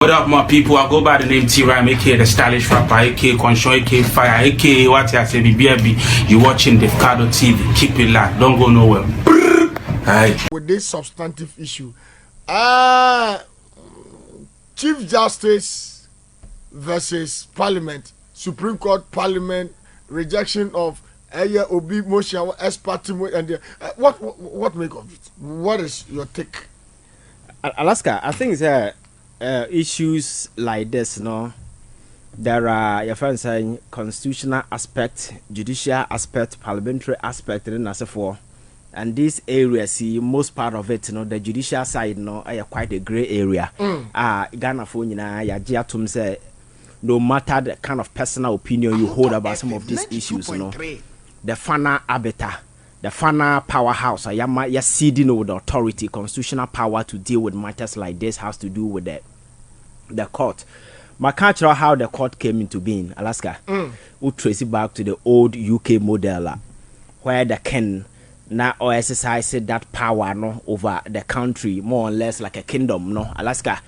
What up, my people? I go by the name T-Ram, aka the stylish rapper, aka Control, aka Fire, aka what I say, BBB. You watching Davcado TV. Keep it locked. Don't go nowhere. Aye. With this substantive issue, Chief Justice versus Parliament, Supreme Court, Parliament, rejection of Obi motion, ex-party, and what make of it? What is your take? Alaska, I think that issues like this, there are your friends saying constitutional aspect, judicial aspect, parliamentary aspect, and so forth. And this area, see most part of it, the judicial side, are quite a gray area. Ghana phone, say no matter the kind of personal opinion you hold about some of these issues, the final arbiter, the final powerhouse, you're ceding with the authority, constitutional power to deal with matters like this has to do with the court. My culture, how the court came into being, Alaska, we trace it back to the old UK model, where the king now exercise that power over the country, more or less like a kingdom, Alaska.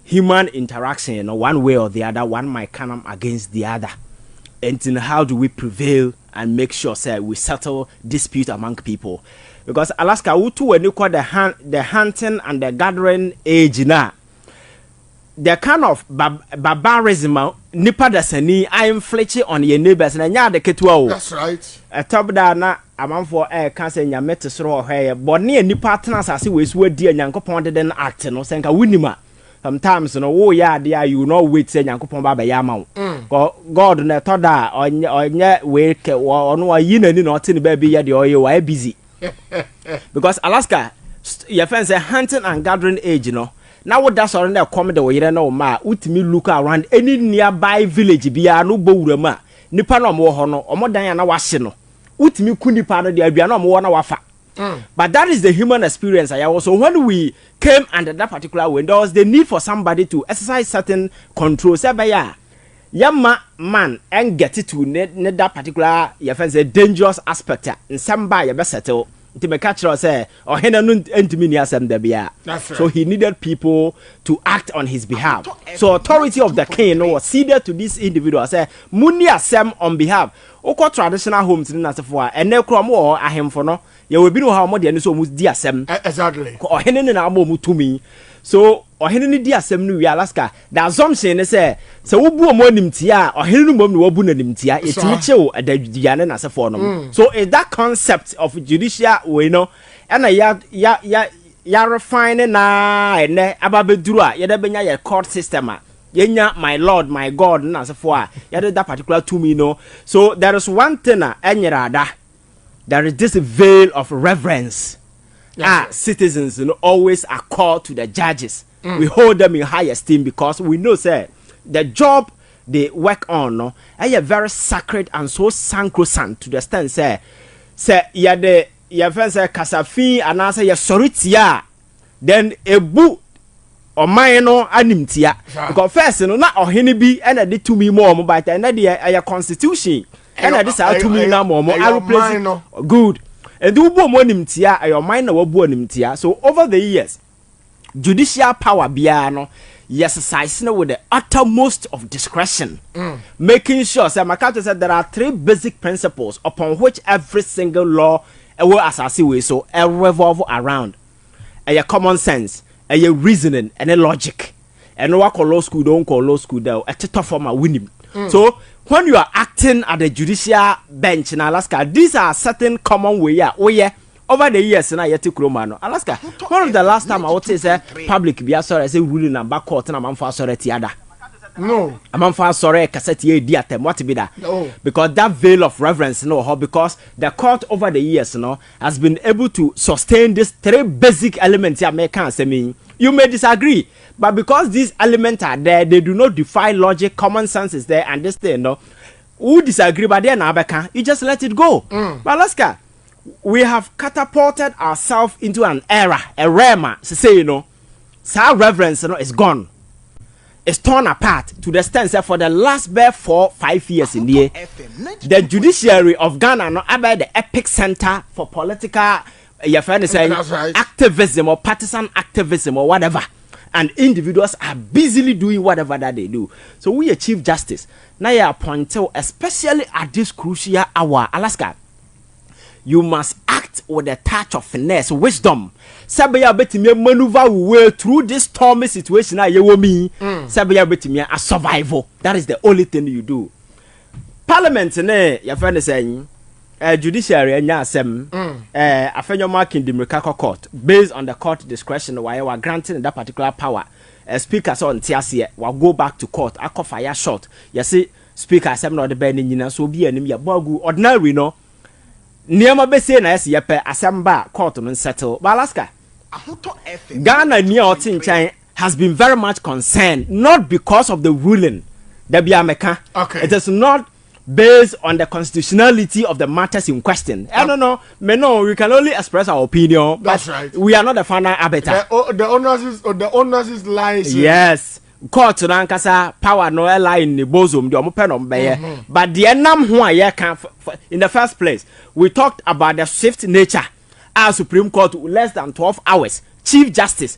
Human interaction, one way or the other, one might come against the other. And then how do we prevail and make sure we settle dispute among people? Because Alaska, when you call the hunting and the gathering age now, the kind of barbarism, nipa dasani, I am fletching on your neighbors and the ketua. That's right. A top down, a man for air cancer and your metis raw hair, but near ni partners as he was where dear Yanko Ponde then acting or sanka winima. Sometimes, dear, you know, wait, say Yanko Pomba by Yamau. God, ne toda, or wake, or no, you know, not in the baby, yet you're busy. Because Alaska, your friends are hunting and gathering age, Now what that's on there come the way you know ma utimi look around any nearby village bia no bowurama nipa no mo ho no omodan na wahye no utimi ku nipa no de bia no mo na wafa. But that is the human experience. So when we came under that particular way, there was the need for somebody to exercise certain control. Say by yama man and get it to that particular dangerous aspect in some by your settle. To make catcher say or so he needed people to act on his behalf. So authority of the king was ceded to this individual. Say Munia Sam on behalf. Oko traditional homes in Nasafua and ne kromo a him for no. You will be no how more than so much dear Sam. Exactly. Or henen and amo to me. So or henen dear Sam New Alaska. The assumption is say so ubu mo nimtia or henen mom no bu na nimtia. It's chill at the Diana Nasafonum. So is that concept of judicial we know and ya refine na and ababedura yedebenya your court system. Yenya my lord my god na asafo yede that particular to me so there is one thing enyerada there is this veil of reverence citizens always accord to the judges. We hold them in high esteem because we know the job they work on are very sacred and so sacrosanct to the extent say ya friend say kasafi and answer ya soritia then ebu or mine animtia because first na ohene bi and they to me more but and the constitution and this are to me now more I replace good and do bo nimtia your mind na wabu nimtia. So over the years judicial power biano exercise with the uttermost of discretion, making sure my country said there are 3 basic principles upon which every single law will assassin way so revolve around a common sense, a reasoning, and a logic. And no call law school don't call law school there a tough form of winning. So when you are acting at the judicial bench in Alaska, these are certain common way over the years na yeti kromano Alaska. One of the last time I would say public be sorry say ruling and back court na manfa sorry tiada. No. Amanfa sorry cassette ye di atem what be that? No. Because that veil of reverence because the court over the years has been able to sustain these 3 basic elements here make can say mean. You may disagree, but because these elements are there, they do not defy logic, common sense is there, and this thing who disagree but then you just let it go. But Alaska, we have catapulted ourselves into an era, a realm, say our reverence is gone. It's torn apart to the extent that for the last 4-5 years in the judiciary of Ghana about the epic center for political your friend is saying activism or partisan activism or whatever. and individuals are busily doing whatever that they do. So we achieve justice. Now you appoint, especially at this crucial hour, Alaska, you must act with a touch of finesse, wisdom. Sabaya betimi maneuver way through this stormy situation. Sabaya betimi a survival. That is the only thing you do. Parliament, your friend is saying, judiciary and yasem, a marking the Mercado court based on the court discretion why you are granting that particular power. Speakers on TSC will go back to court. I call fire short. You see, speaker assembly not the bending in so be enemy a bogu ordinary no. Niama be say na yesi yepe asamba court no settle. But Alaska, Ghana near Otinchai has been very much concerned, not because of the ruling. Okay. It is not based on the constitutionality of the matters in question. I don't know. We can only express our opinion. That's right. We are not the final arbiter. The owners lies. Yes. Court nankasa power no lie in the bosom the omopenom beye. But the enam who can in the first place, we talked about the swift nature. Our Supreme Court less than 12 hours. Chief Justice.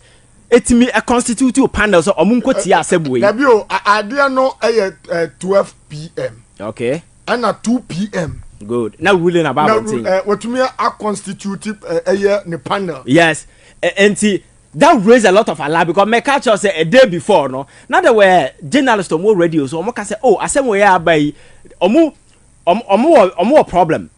It me a constitutive panel so omunko tia asebwe. Dabio I no 12 p.m. Okay. And at 2 p.m. Good. Now ruling about thing. What me a constitutive the panel. Yes. And that raised a lot of alarm because my culture say a day before no. Now there were journalists on more radio so omo can say oh asem we are by omo problem.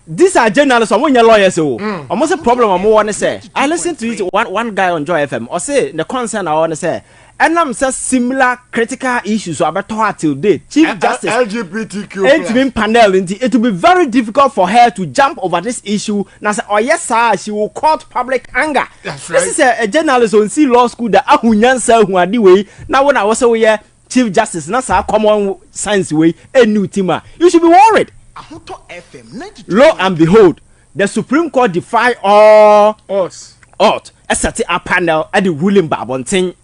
These are journalists omo nya lawyers o. Omo say problem omo want say. I listened to it one guy on Joy FM or say the concern I want to say and I'm say similar critical issues so about her till date. Chief Justice LGBTQ panel it will be very difficult for her to jump over this issue. Now say oh yes sir she will court public anger. That's right. This is a journalist on C law school that ahunyansa hu ade way. Now when I was say we Chief Justice na say common sense way a new team. You should be worried. Lo and behold, the Supreme Court defy all odds. A set a panel at the ruling Babontin.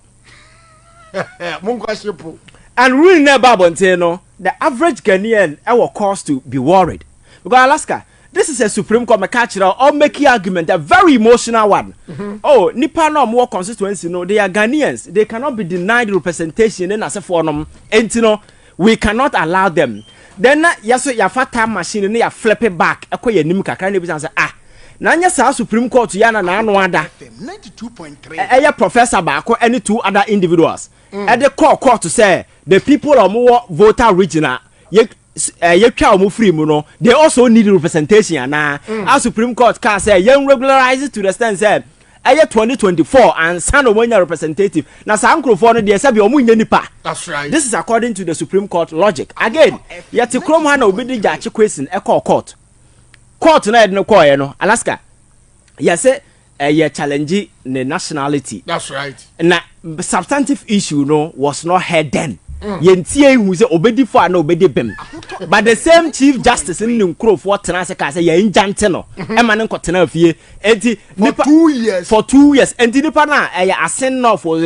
And ruling Babontin, the average Ghanaian will cause to be worried. Because Alaska, this is a Supreme Court cultural or making argument, a very emotional one. Oh, Nipa no more constituency, no, they are Ghanaians. They cannot be denied representation in as a forum. And we cannot allow them. Then yes ya fata machine ne ya flip it back ekoye nim kakra ne bi say ah na nya sa Supreme Court yana na anu ada 92.3 professor baako and two other individuals at the court to say the people of more voter regional ye twa omo free mu no they also need representation na as Supreme Court can say yen regularize it to the extent say 2024 and San Omonia representative. Now, Sankrofo no de sabi omunya nipa. That's right. This is according to the Supreme Court logic. Again, yet Chrome Hana obedi jachi question e court. Court na no call no Alaska. Yes, ye challenge the nationality. That's right. Na substantive issue no was not heard then. Yentie hu say obedi for na obedi bem. But the same Chief Justice in Nkrofo tena se ka say ye njante no e ma ne nkotena afie enti for 2 years for 2 years enti nipa na ye asen no for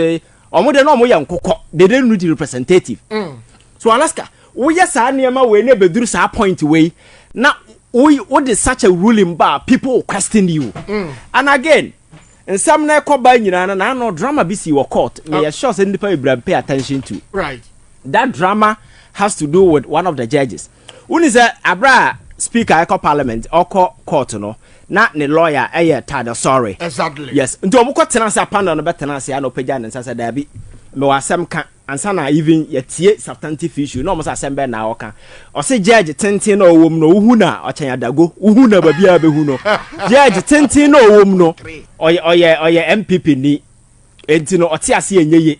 omo de no omo ye nkokọ they don't need the representative. So Alaska we yes aniema we na beduru sa point we na we what is such a ruling bar people question you. And again and some na koba nyina na no drama bi si wo court me sure say nipa Ibrahim pay attention to. Right. That drama has to do with one of the judges. Uni say abra speaker eko parliament or court no na ne lawyer tada sorry. Exactly. Yes. Nti omo kwatena say panel no betena say no pagya ne say da bi me wasem ka ansa na even yetie substantive issue no almost assemble na oka. O say judge tenten no wom no uhu na ochanya dago uhu na babia behu no. Judge tenten no wom no oye MPP ni enti no ote ase enyeye.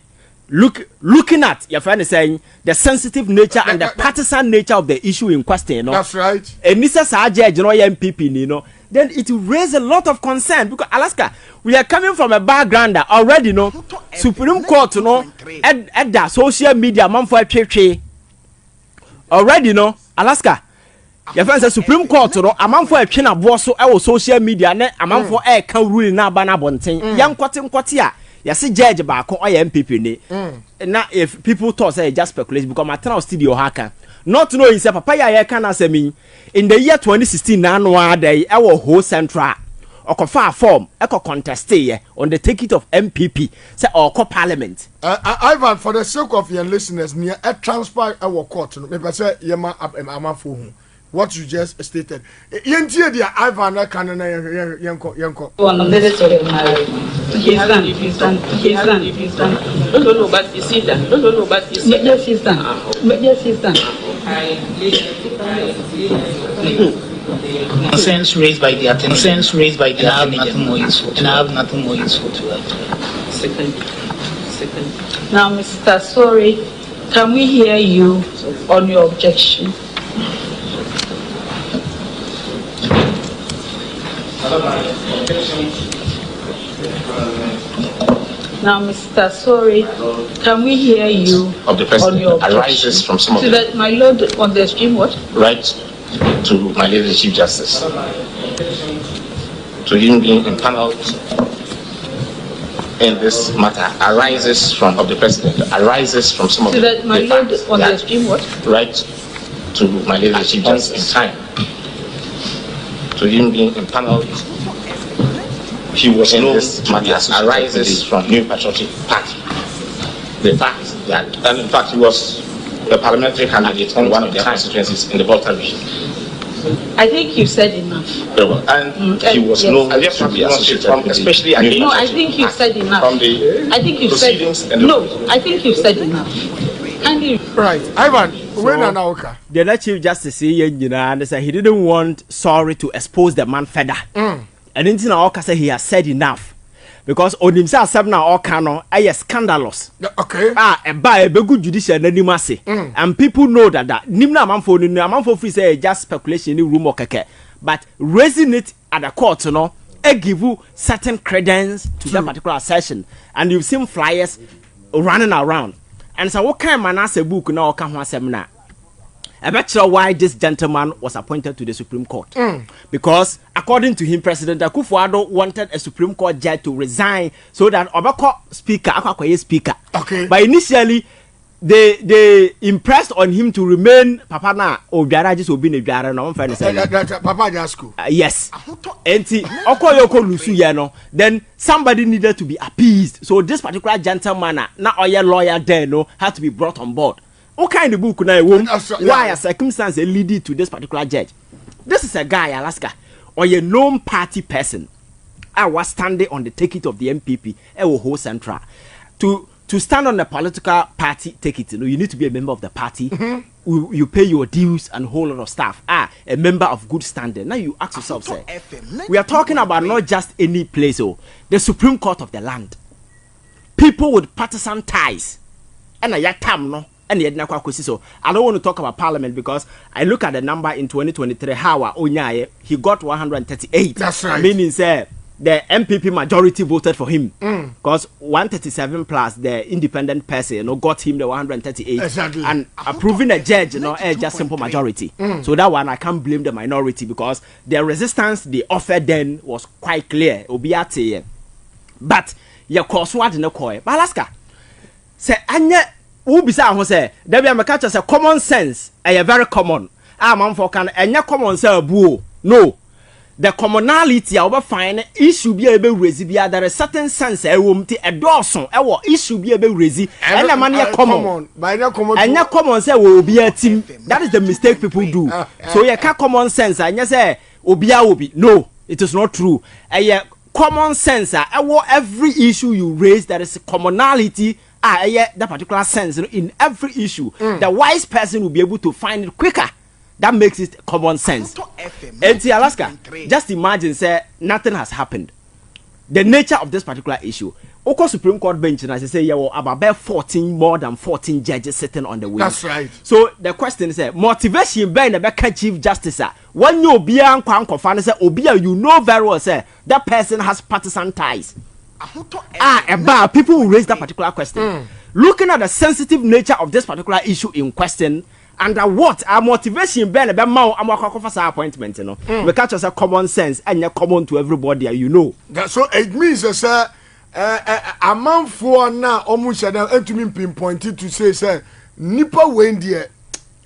Looking at your friend is saying the sensitive nature and the partisan nature of the issue in question, no? That's right. And Mr. Judge, MPP, you know, then it will raise a lot of concern because Alaska, we are coming from a background that already, no, Supreme Court, you know, at the social media, man for a already, no, Alaska. Your friend says Supreme Court, you know, a man for a china boss, our social media, a man for a can rule na bana bonting, young quartia. Yes, judge back or MPP ni. Now if people thought say just speculate because my town studio hacker. Not to know is a papaya can answer me. In the year 2016 na day our whole central okofa form eko contest on the ticket of MPP say or parliament. Ivan, for the sake of your listeners, near a transfer our court, maybe say yema amafo. What you just stated. Yentie dia Ivan can yanko. One of the story of marriage. He's done. Don't know but you see that. Don't know but you see. Yes, he's done. He's done. Concerns raised by the attorney. And I have nothing more useful to add. Second. Now, Mr. Sorry, can we hear you on your objection? Now, Mr. Sorry, can we hear you of the on your President arises from some of so that my lord on the stream what? Right to my lady the Chief Justice, to him being impaneled in this matter arises from of the President from some of so that my the lord facts on the that stream what? right to my lady the Chief Justice in time, to him being impaneled. He was in this matter arises from New Patriotic Party. The fact that, and in fact, he was a parliamentary candidate in one of their constituencies in the Volta region. I think you said enough. And he was known to be associated with especially against. No, I think you said enough. From the I think you proceedings said and the no. I think you said enough. And you Right, Ivan, when an hour. The Chief Justice and say he didn't want Sorry to expose the man further. And in Oka say he has said enough. Because on himself, Sabna Okano, I scandalous. Okay. A by a good judicial anonymity. And people know that Nimna Amamfo free say just speculation in room or keke. But raising it at the court, it give you certain credence to that particular session. And you've seen flyers running around. And so what kind of man has a book now can seminar? I bet you why this gentleman was appointed to the Supreme Court. Because according to him, President Akuffo Addo wanted a Supreme Court judge to resign so that Obako speaker. Okay. But initially, they impressed on him to remain Papa na Obiara just obi na Obiara na Papa Jasco. Yes. Enti Okoyoko lusu then somebody needed to be appeased. So this particular gentleman na oya lawyer there had to be brought on board. What kind of book now? Why a circumstance leading to this particular judge? This is a guy, Alaska, or a known party person. I was standing on the ticket of the MPP, whole central. To stand on the political party ticket, you need to be a member of the party. You pay your dues and a whole lot of stuff. A member of good standing. Now you ask yourself, say, we are talking about not just any place, the Supreme Court of the land. People with partisan ties. And a yatam, no. And so I don't want to talk about parliament because I look at the number in 2023 how Onyaye he got 138. That's right. Meaning say the MPP majority voted for him because 137 plus the independent person got him the 138. Exactly. And approving a judge just simple majority. So that one I can't blame the minority because the resistance they offered then was quite clear. Obiate. But your course what in the coy. But Alaska say anya who bisa ho say there be make say common sense very common man for can enya common sense buo no the commonality over find issue be able raise be there is certain sense wom ti edoson issue be able raise and man common by the common enya common sense will be a team. That is the mistake people do. So you can common sense enya say obi no, it is not true. Common sense every issue you raise there is a commonality that particular sense in every issue. The wise person will be able to find it quicker. That makes it common sense. And Alaska, just imagine say nothing has happened. The nature of this particular issue. Oko Supreme Court bench and I say about 14 more than 14 judges sitting on the wing. That's right. So the question is motivation by the Chief Justice. When you be an kwan say obia you know very well say that person has partisan ties. People will raise that particular question. Looking at the sensitive nature of this particular issue in question, and what our motivation ben about our appointment, we catch us a common sense and you're common to everybody, you know. So it means a man for now almost to me pinpointed to say nipa when dear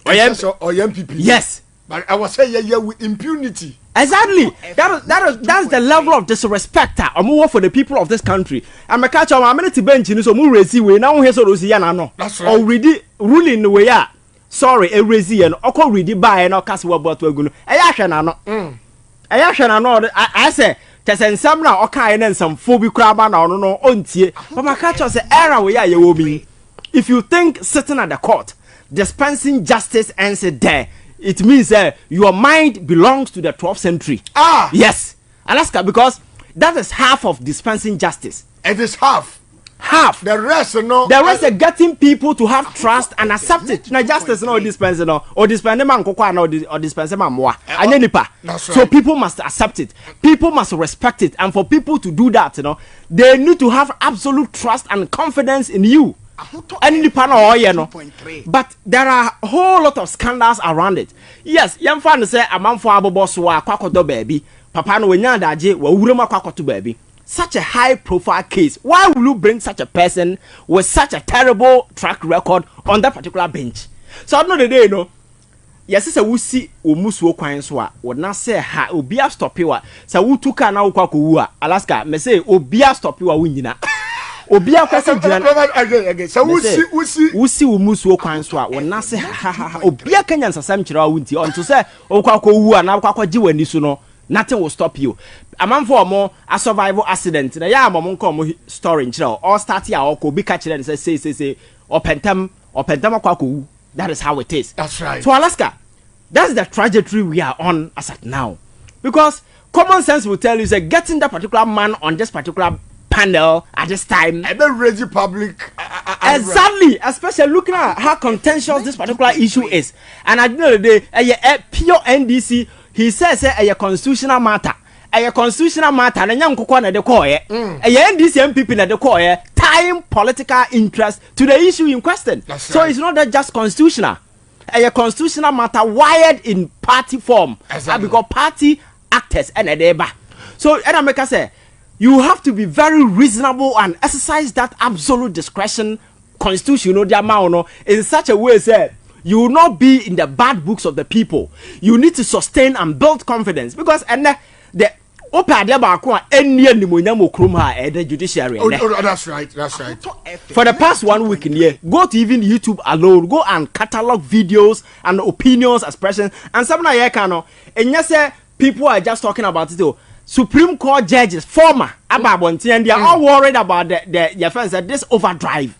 or MPP. Yes. But I was saying with impunity. Exactly. That's the level of disrespect I'm for the people of this country. I'm a catch on a minute bench in so more racy way now here so Rosiana. That's right. Already ruling the way sorry, a racy and oko ready by and cast what about to go. I say Tesen some now okay and then some phobic crab and no ontie. But my catch us the era where you will be. If you think sitting at the court dispensing justice ends there, it means your mind belongs to the 12th century. Yes, Alaska, because that is half of dispensing justice. It is half. The rest, no. The rest are getting people to have trust and accept it. Now, justice, no dispensing, or dispensing man kokwa, or dispensing man moi. That's right. So people must accept it. People must respect it, and for people to do that, they need to have absolute trust and confidence in you. But there are a whole lot of scandals around it. Yes, young fan say a man for Aboboswa, Kwakodo baby, Papa no Nyadaje, Wuruma Kwakoto baby. Such a high profile case. Why will you bring such a person with such a terrible track record on that particular bench? So I know the day, yes, it's a wusi umusu okwanswa. Would not say ha obia stop you. So who took na ukwa Alaska, me say obia stop you winyina. Obia kwese again. So wusi umusu okwanswa. Would not say ha obia Kenyan sasam chira wunti unto say okwa wu na okwa jiwani so no. Nothing will stop you. A man for more a survival accident. Na ya mom come story in all start here or ko be catch and say or pentam kwaku. That is how it is. That's right. So Alaska, that's the trajectory we are on as at now. Because common sense will tell you that getting that particular man on this particular panel at this time and then raise public exactly, especially looking at how contentious this particular issue is. And at the end of the day, a pure NDC. He says a constitutional matter. A constitutional matter and young cocoa de coy. A NDC MPP na de coy tying political interest to the issue in question. That's so right. It's not that just constitutional. A constitutional matter wired in party form. Exactly. Because party actors and a deba. So America say you have to be very reasonable and exercise that absolute discretion constitutional in such a way say you will not be in the bad books of the people. You need to sustain and build confidence because the judiciary. That's right. For the past 1 week in here, go to even YouTube alone, go and catalog videos and opinions, expressions, and some of and yes, people are just talking about it too. Supreme Court judges, former Ababonti, and they are all worried about the fans that this overdrive.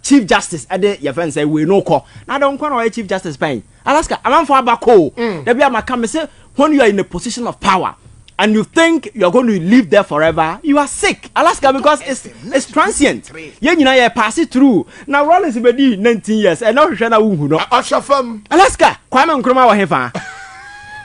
Chief Justice Ade your friend say we no call. Now don't call Chief Justice Payne. Alaska, I'm for Abako. There be a come say when you are in a position of power and you think you are going to live there forever, you are sick. Alaska, because it's transient. You know pass it through. Now Rollins be 19 years and now Shana Wuhu. Alaska, Kwame Nkrumah wa hefa.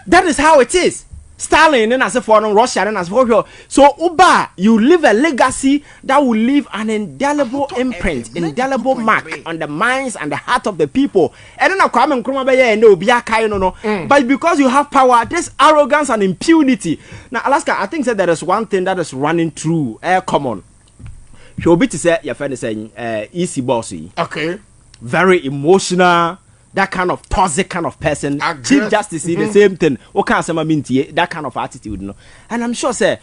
That is how it is. Stalin and as a foreign Russia and as for so Uba, you leave a legacy that will leave an indelible imprint, indelible mark on the minds and the heart of the people. And then I come and come no. But because you have power, this arrogance and impunity. Now Alaska, I think that there is one thing that is running through common. She'll be to say your friend is saying easy bossy. Okay. Very emotional. That kind of toxic kind of person. Chief Justice is the same thing. Okay, that kind of attitude, And I'm sure, see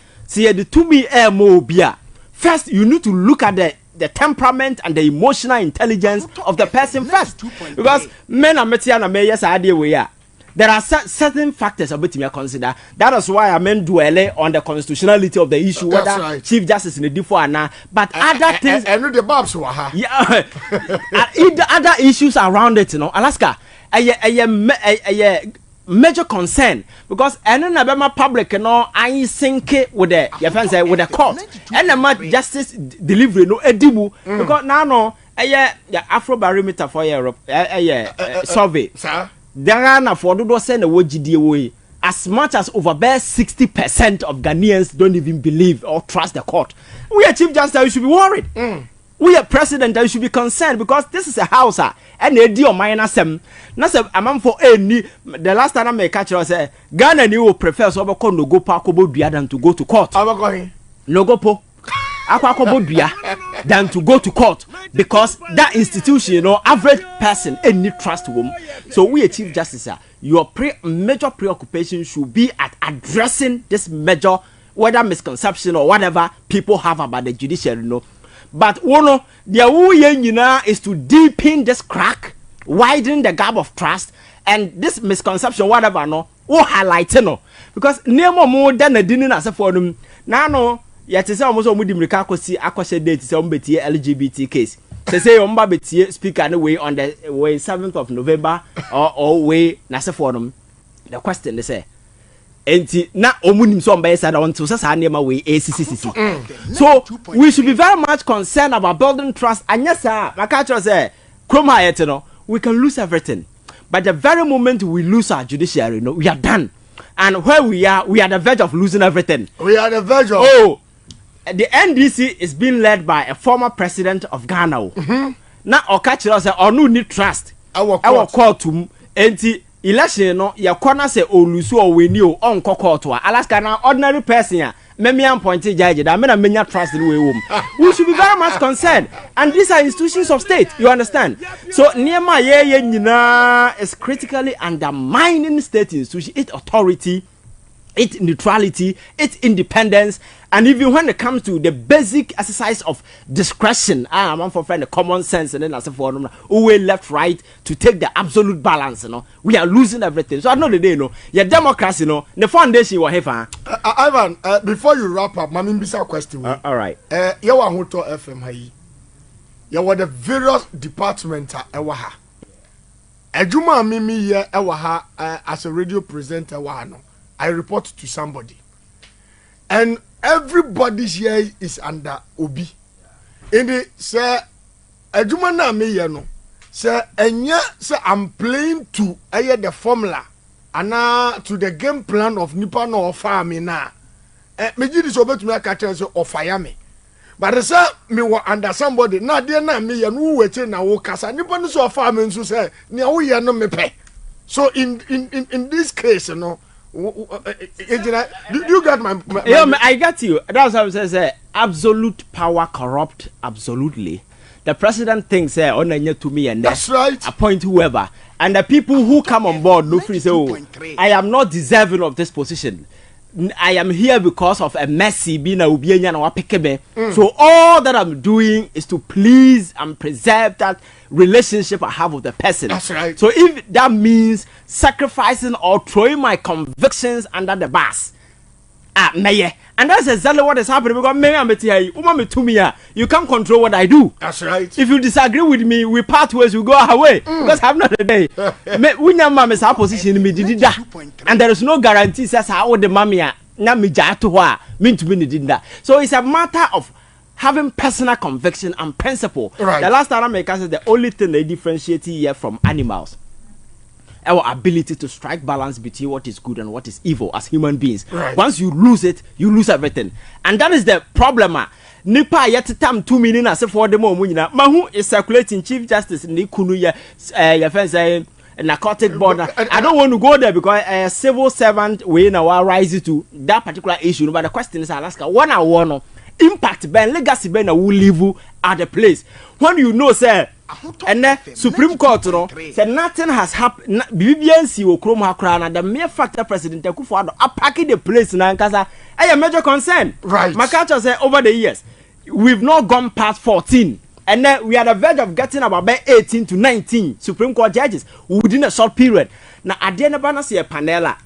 the to me more beer. First, you need to look at the temperament and the emotional intelligence of the person first, because men are metiana may yes idea we are. There are certain factors about me consider. That is why I meant dwell on the constitutionality of the issue, whether right. Chief Justice in the default or not. But other things, and the Bobs were yeah, other issues around it, Alaska, a major concern because any Alabama public, I think with the your friends with the court and the justice delivery edibu because now Afrobarometer for Europe survey. Sir. There are for those send a word as much as over 60% of Ghanaians don't even believe or trust the court. We are Chief Justice, you should be worried. We are President, you should be concerned because this is a house and a deal minor sem. Not a man for any. The last time I may catch you say Ghana you will prefer so no go park than to go to court. I'm going. No go po. than to go to court, because that institution, you know, average person any trust wom. So we, a Chief Justice, your major preoccupation should be at addressing this major, whether misconception or whatever people have about the judiciary, you know. But one the is to deepen this crack, widen the gap of trust, and this misconception, whatever, no, highlight, no, because near more than a dinner as a forum. Now, no, yet is almost a Mudimrika Akoshe date, some LGBT case. They say Betie speak anyway on the way 7th of November or way Nasa Forum. The question they say, and na omunim so mbe said on to Sasania way ACCC. So we should be very much concerned about building trust. And yes, sir, my culture say, we can lose everything. But the very moment we lose our judiciary, you know, we are done. And where we are the verge of losing everything. We are the verge of. Oh, the NDC is being led by a former president of Ghana. Now, our culture say, "Oh, no need trust." Our court to anti election, no, your corner say, "Oh, lose or we knew on court to Alaska." Now, ordinary person, me am pointing judge. I mean, I mean, trust in the way we should be very much concerned. And these are institutions of state. You understand? So, Nehemiah is critically undermining state institutions, its authority, its neutrality, its independence, and even when it comes to the basic exercise of discretion, I'm for friend the common sense, and then as a forum, way left, right to take the absolute balance. You know, we are losing everything. So I know the day, you know, your democracy, you know, the foundation you have. Ivan, before you wrap up, Mami Bisa question. All right. You are Hoto FM Hai. You were the various departments at Ewaha. Ejuma Mimi ye Ewaha as a radio presenter Wano. I report to somebody, and everybody here is under Obi. In the say, Ejuma na me ye no. Say enya say I'm playing to the formula, and to the game plan of Nipa no offer me na. Me ji this over to me catch say offer me. But say me wa under somebody na dey na me ye no wait na wo kasa Nipa no so offer me nso say ne wo ye no me pe. So in this case, you know. Do you get my yeah, I get you. That's what I say. Absolute power corrupt absolutely. The president thinks to me and that's right. Appoint whoever, and the people who come on board no free say, oh, I am not deserving of this position. I am here because of a messy being a ubianya na wapekebe. So all that I'm doing is to please and preserve that relationship I have with the person. That's right. So if that means sacrificing or throwing my convictions under the bus, mayor, and that's exactly what is happening because you can't control what I do. That's right. If you disagree with me, we part ways, we go our way. Because I'm not a day. We know mama's position in me, and there is no guarantee says how the mammy mean to be did that. So it's a matter of having personal conviction and principle. Right. The last time I make us the only thing they differentiate here from animals. Our ability to strike balance between what is good and what is evil as human beings. Right. Once you lose it, you lose everything. And that is the problem. Nipa yet tam 2 million as for the moment. Mahu is circulating Chief Justice Nikunu your friends say narcotic board. I don't want to go there because a civil servant we now rise to that particular issue. But the question is Alaska, one I want impact ben legacy ben will live at the place. When you know say and then Supreme Court no said nothing has happened. BBNC will chrome her crown and the mere fact that President Akuffo Addo attacking the place now because a major concern. Right. My culture say over the years we've not gone past 14 and then we are at the verge of getting about 18 to 19 Supreme Court judges within a short period. Now at the end of the panela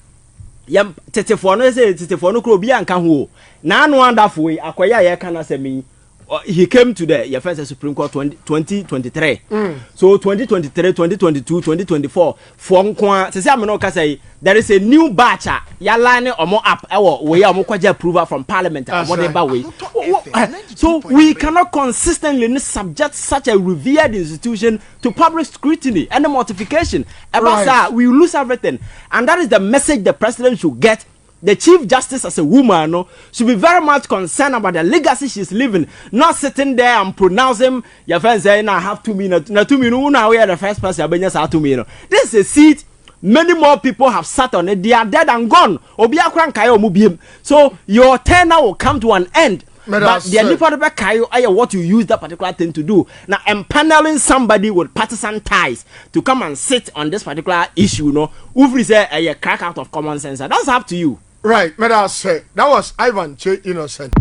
yam tetefono say tetefono kro bi anka ho na no wonderful akoya ye kana say me he came to the first Supreme Court 2023 so 2023 2022 2024 for nko say am no ka say there is a new batch ya line omo up we omo kwaje approval from parliament whatever way so we cannot consistently subject such a revered institution to public scrutiny and mortification about we lose everything, and that is the message the president should get. The Chief Justice as a woman no, should be very much concerned about the legacy she's living, not sitting there and pronouncing your friends saying I have 2 minutes. Now 2 minutes, now we are the first person to have 2 minutes. This is a seat. Many more people have sat on it. They are dead and gone. So your turn now will come to an end. But the Nipa what you use that particular thing to do. Now, empaneling somebody with partisan ties to come and sit on this particular issue, no, Ufri say a crack out of common sense. That's up to you. Right, may I say that was Ivan Che Innocent.